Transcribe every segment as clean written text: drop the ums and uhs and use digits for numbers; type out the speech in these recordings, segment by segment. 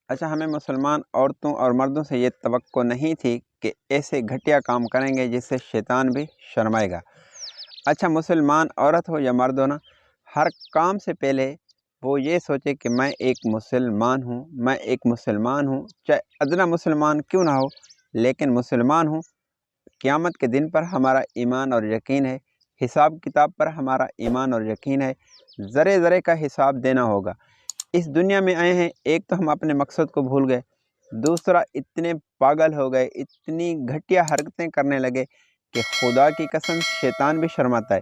اچھا، ہمیں مسلمان عورتوں اور مردوں سے یہ توقع نہیں تھی کہ ایسے گھٹیا کام کریں گے جس سے شیطان بھی شرمائے گا۔ اچھا، مسلمان عورت ہو یا مرد ہو نا، ہر کام سے پہلے وہ یہ سوچے کہ میں ایک مسلمان ہوں، چاہے ادنا مسلمان کیوں نہ ہو، لیکن مسلمان ہوں۔ قیامت کے دن پر ہمارا ایمان اور یقین ہے، حساب کتاب پر ہمارا ایمان اور یقین ہے، ذرے ذرے کا حساب دینا ہوگا۔ اس دنیا میں آئے ہیں، ایک تو ہم اپنے مقصد کو بھول گئے، دوسرا اتنے پاگل ہو گئے، اتنی گھٹیا حرکتیں کرنے لگے کہ خدا کی قسم شیطان بھی شرماتا ہے۔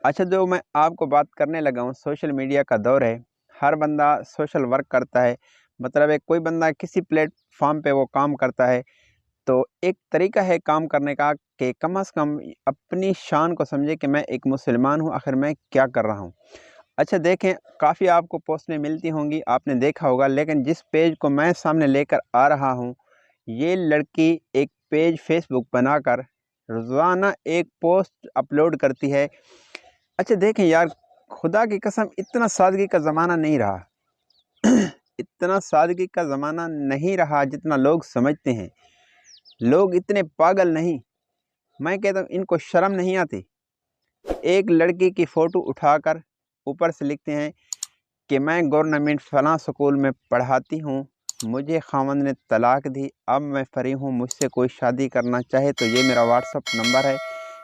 اچھا، جو میں آپ کو بات کرنے لگا ہوں، سوشل میڈیا کا دور ہے، ہر بندہ سوشل ورک کرتا ہے، مطلب ہے کوئی بندہ کسی پلیٹ فارم پہ وہ کام کرتا ہے، تو ایک طریقہ ہے کام کرنے کا کہ کم از کم اپنی شان کو سمجھے کہ میں ایک مسلمان ہوں، آخر میں کیا کر رہا ہوں۔ اچھا دیکھیں، کافی آپ کو پوسٹیں ملتی ہوں گی، آپ نے دیکھا ہوگا، لیکن جس پیج کو میں سامنے لے کر آ رہا ہوں، یہ لڑکی ایک پیج فیس بک بنا کر روزانہ ایک پوسٹ اپلوڈ کرتی ہے۔ اچھا دیکھیں یار، خدا کی قسم اتنا سادگی کا زمانہ نہیں رہا اتنا سادگی کا زمانہ نہیں رہا جتنا لوگ سمجھتے ہیں۔ لوگ اتنے پاگل نہیں، میں کہتا ہوں ان کو شرم نہیں آتی۔ ایک لڑکی کی فوٹو اٹھا کر اوپر سے لکھتے ہیں کہ میں گورنمنٹ فلاں سکول میں پڑھاتی ہوں، مجھے خاوند نے طلاق دی، اب میں فری ہوں، مجھ سے کوئی شادی کرنا چاہے تو یہ میرا واٹس اپ نمبر ہے،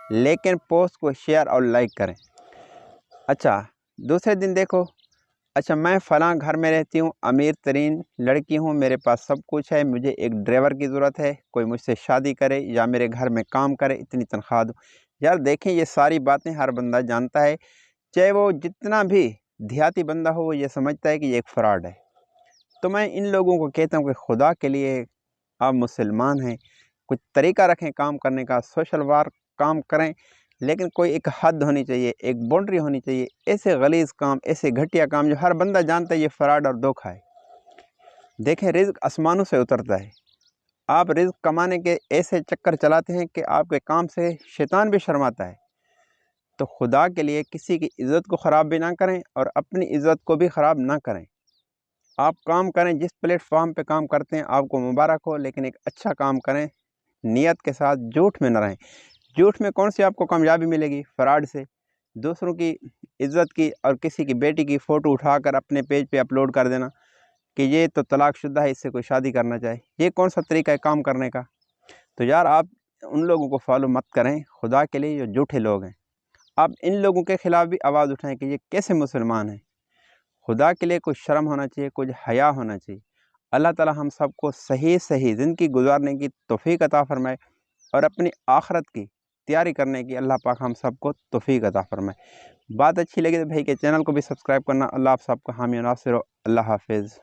لیکن پوسٹ کو شیئر اور لائک کریں۔ اچھا دوسرے دن دیکھو، اچھا میں فلاں گھر میں رہتی ہوں، امیر ترین لڑکی ہوں، میرے پاس سب کچھ ہے، مجھے ایک ڈرائیور کی ضرورت ہے، کوئی مجھ سے شادی کرے یا میرے گھر میں کام کرے، اتنی تنخواہ دو۔ یار دیکھیں، یہ ساری باتیں ہر بندہ جانتا ہے، چاہے وہ جتنا بھی دیہاتی بندہ ہو، وہ یہ سمجھتا ہے کہ یہ ایک فراڈ ہے۔ تو میں ان لوگوں کو کہتا ہوں کہ خدا کے لیے آپ مسلمان ہیں، کچھ طریقہ رکھیں کام کرنے کا، سوشل ورک کام کریں، لیکن کوئی ایک حد ہونی چاہیے، ایک باؤنڈری ہونی چاہیے۔ ایسے غلیظ کام، ایسے گھٹیا کام جو ہر بندہ جانتا ہے یہ فراڈ اور دھوکہ ہے۔ دیکھیں، رزق آسمانوں سے اترتا ہے، آپ رزق کمانے کے ایسے چکر چلاتے ہیں کہ آپ کے کام سے شیطان بھی شرماتا ہے۔ تو خدا کے لیے کسی کی عزت کو خراب بھی نہ کریں اور اپنی عزت کو بھی خراب نہ کریں۔ آپ کام کریں، جس پلیٹ فارم پہ کام کرتے ہیں آپ کو مبارک ہو، لیکن ایک اچھا کام کریں، نیت کے ساتھ، جھوٹ میں نہ رہیں۔ جھوٹ میں کون سی آپ کو کامیابی ملے گی؟ فراڈ سے، دوسروں کی عزت کی اور کسی کی بیٹی کی فوٹو اٹھا کر اپنے پیج پہ اپلوڈ کر دینا کہ یہ تو طلاق شدہ ہے، اس سے کوئی شادی کرنا چاہے، یہ کون سا طریقہ ہے کام کرنے کا؟ تو یار آپ ان لوگوں کو فالو مت کریں، خدا کے لیے جو جھوٹے لوگ ہیں۔ آپ ان لوگوں کے خلاف بھی آواز اٹھائیں کہ یہ کیسے مسلمان ہیں۔ خدا کے لیے کچھ شرم ہونا چاہیے، کچھ حیا ہونا چاہیے۔ اللہ تعالی ہم سب کو صحیح زندگی گزارنے کی توفیق عطا فرمائے اور اپنی آخرت کی تیاری کرنے کی اللہ پاک ہم سب کو توفیق عطا فرمائے۔ بات اچھی لگی تو بھائی کے چینل کو بھی سبسکرائب کرنا۔ اللہ آپ سب کو حامی و ناصر ہو۔ اللہ حافظ۔